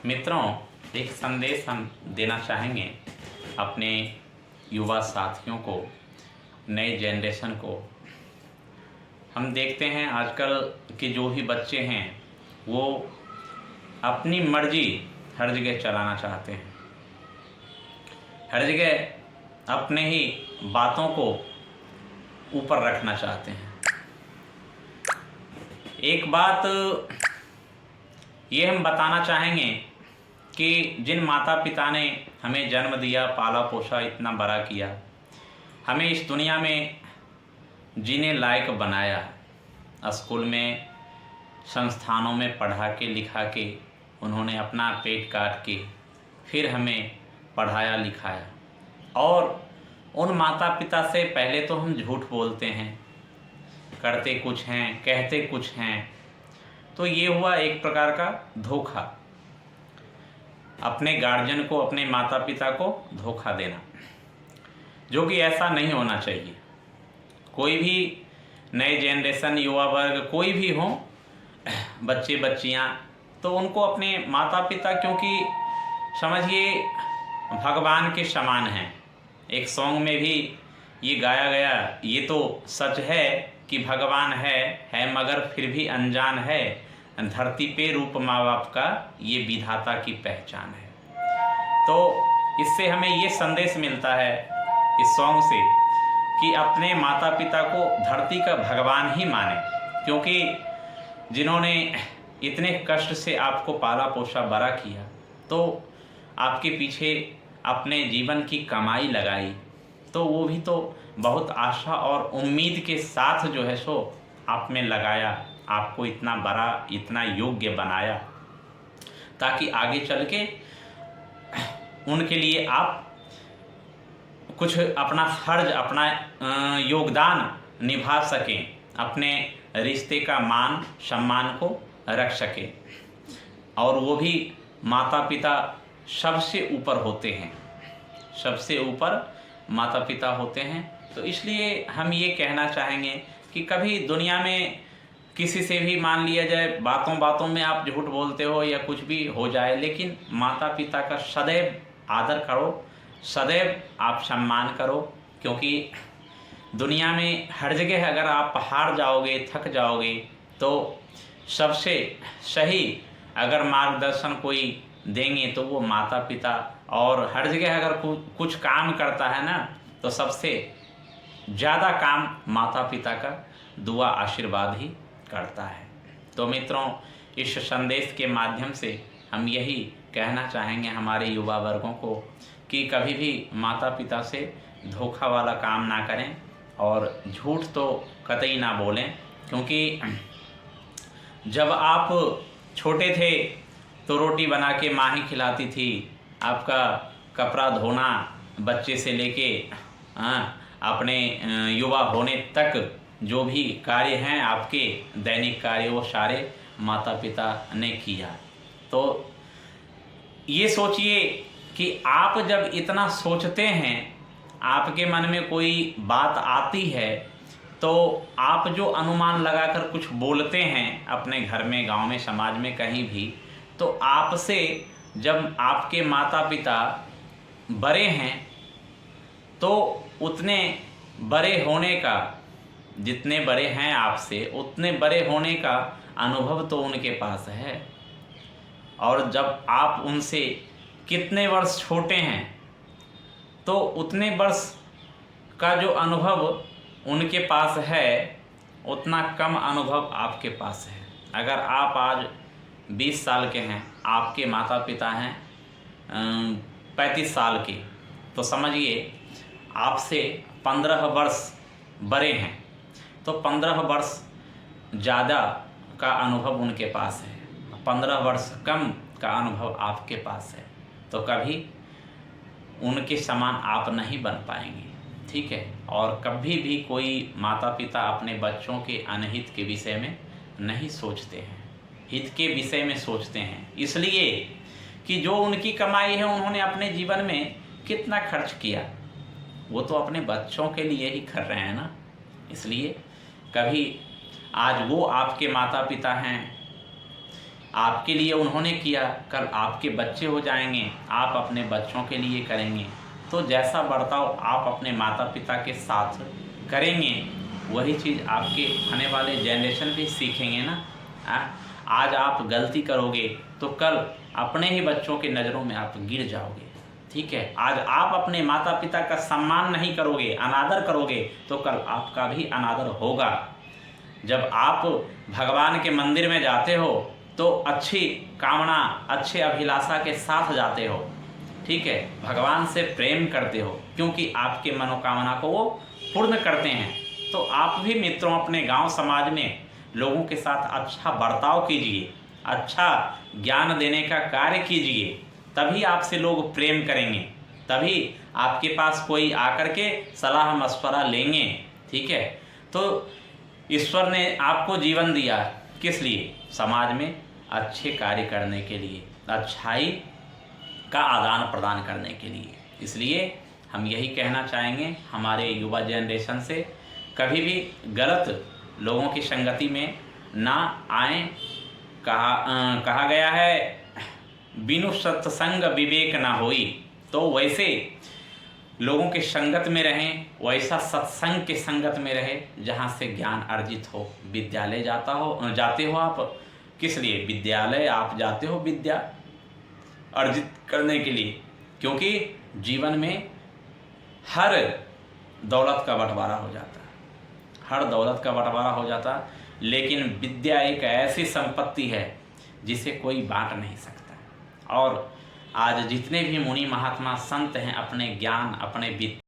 मित्रों, एक संदेश हम देना चाहेंगे अपने युवा साथियों को, नए जनरेशन को। हम देखते हैं आजकल के जो भी बच्चे हैं वो अपनी मर्जी हर जगह चलाना चाहते हैं, हर जगह अपने ही बातों को ऊपर रखना चाहते हैं। एक बात ये हम बताना चाहेंगे कि जिन माता पिता ने हमें जन्म दिया, पाला पोसा, इतना बड़ा किया, हमें इस दुनिया में जीने लायक बनाया, स्कूल में, संस्थानों में पढ़ा के लिखा के उन्होंने अपना पेट काट के फिर हमें पढ़ाया लिखाया, और उन माता पिता से पहले तो हम झूठ बोलते हैं, करते कुछ हैं, कहते कुछ हैं। तो ये हुआ एक प्रकार का धोखा, अपने गार्जियन को, अपने माता पिता को धोखा देना, जो कि ऐसा नहीं होना चाहिए। कोई भी नए जनरेशन, युवा वर्ग, कोई भी हो, बच्चे बच्चियां, तो उनको अपने माता पिता, क्योंकि समझिए भगवान के समान हैं। एक सॉन्ग में भी ये गाया गया, ये तो सच है कि भगवान है मगर फिर भी अनजान है, धरती पे रूप माँ बाप का ये विधाता की पहचान है। तो इससे हमें ये संदेश मिलता है इस सॉन्ग से कि अपने माता पिता को धरती का भगवान ही माने, क्योंकि जिन्होंने इतने कष्ट से आपको पाला पोसा बड़ा किया, तो आपके पीछे अपने जीवन की कमाई लगाई, तो वो भी तो बहुत आशा और उम्मीद के साथ जो है सो आप में लगाया, आपको इतना बड़ा, इतना योग्य बनाया, ताकि आगे चल के उनके लिए आप कुछ अपना फर्ज, अपना योगदान निभा सकें, अपने रिश्ते का मान सम्मान को रख सकें। और वो भी माता पिता सबसे ऊपर होते हैं, सबसे ऊपर माता पिता होते हैं। तो इसलिए हम ये कहना चाहेंगे कि कभी दुनिया में किसी से भी मान लिया जाए, बातों बातों में आप झूठ बोलते हो या कुछ भी हो जाए, लेकिन माता पिता का सदैव आदर करो, सदैव आप सम्मान करो, क्योंकि दुनिया में हर जगह अगर आप हार जाओगे, थक जाओगे, तो सबसे सही अगर मार्गदर्शन कोई देंगे तो वो माता पिता। और हर जगह अगर कुछ काम करता है ना, तो सबसे ज़्यादा काम माता पिता का दुआ आशीर्वाद ही करता है। तो मित्रों, इस संदेश के माध्यम से हम यही कहना चाहेंगे हमारे युवा वर्गों को कि कभी भी माता पिता से धोखा वाला काम ना करें और झूठ तो कतई ना बोलें, क्योंकि जब आप छोटे थे तो रोटी बना के माँ ही खिलाती थी, आपका कपड़ा धोना बच्चे से लेके अपने युवा होने तक जो भी कार्य हैं आपके दैनिक कार्य, वो सारे माता पिता ने किया। तो ये सोचिए कि आप जब इतना सोचते हैं, आपके मन में कोई बात आती है, तो आप जो अनुमान लगाकर कुछ बोलते हैं अपने घर में, गांव में, समाज में, कहीं भी, तो आपसे जब आपके माता पिता बड़े हैं, तो उतने बड़े होने का, जितने बड़े हैं आपसे, उतने बड़े होने का अनुभव तो उनके पास है। और जब आप उनसे कितने वर्ष छोटे हैं, तो उतने वर्ष का जो अनुभव उनके पास है, उतना कम अनुभव आपके पास है। अगर आप आज 20 साल के हैं, आपके माता पिता हैं 35 साल के, तो समझिए आपसे 15 वर्ष बड़े हैं, तो 15 वर्ष ज़्यादा का अनुभव उनके पास है, 15 वर्ष कम का अनुभव आपके पास है। तो कभी उनके समान आप नहीं बन पाएंगे, ठीक है। और कभी भी कोई माता पिता अपने बच्चों के अनहित के विषय में नहीं सोचते हैं, हित के विषय में सोचते हैं, इसलिए कि जो उनकी कमाई है उन्होंने अपने जीवन में कितना खर्च किया, वो तो अपने बच्चों के लिए ही कर रहे हैं ना। इसलिए कभी आज वो आपके माता पिता हैं, आपके लिए उन्होंने किया, कल आपके बच्चे हो जाएंगे, आप अपने बच्चों के लिए करेंगे। तो जैसा बर्ताव आप अपने माता पिता के साथ करेंगे, वही चीज़ आपके आने वाले जनरेशन भी सीखेंगे ना। आज आप गलती करोगे तो कल अपने ही बच्चों के नज़रों में आप गिर जाओगे। ठीक है, आज आप अपने माता पिता का सम्मान नहीं करोगे, अनादर करोगे, तो कल आपका भी अनादर होगा। जब आप भगवान के मंदिर में जाते हो तो अच्छी कामना, अच्छे अभिलाषा के साथ जाते हो। ठीक है, भगवान से प्रेम करते हो, क्योंकि आपके मनोकामना को वो पूर्ण करते हैं। तो आप भी मित्रों अपने गांव समाज में लोगों के साथ अच्छा बर्ताव कीजिए, अच्छा ज्ञान देने का कार्य कीजिए, तभी आपसे लोग प्रेम करेंगे, तभी आपके पास कोई आकर के सलाह मशवरा लेंगे। ठीक है, तो ईश्वर ने आपको जीवन दिया किस लिए? समाज में अच्छे कार्य करने के लिए, अच्छाई का आदान प्रदान करने के लिए। इसलिए हम यही कहना चाहेंगे हमारे युवा जनरेशन से, कभी भी गलत लोगों की संगति में ना आएं। कहा गया है बिनु सत्संग विवेक ना होई। तो वैसे लोगों के संगत में रहें, वैसा सत्संग के संगत में रहे जहाँ से ज्ञान अर्जित हो। विद्यालय जाते हो आप किस लिए? विद्यालय आप जाते हो विद्या अर्जित करने के लिए, क्योंकि जीवन में हर दौलत का बंटवारा हो जाता है, हर दौलत का बंटवारा हो जाता है, लेकिन विद्या एक ऐसी संपत्ति है जिसे कोई बांट नहीं सकता। और आज जितने भी मुनि महात्मा संत हैं अपने ज्ञान, अपने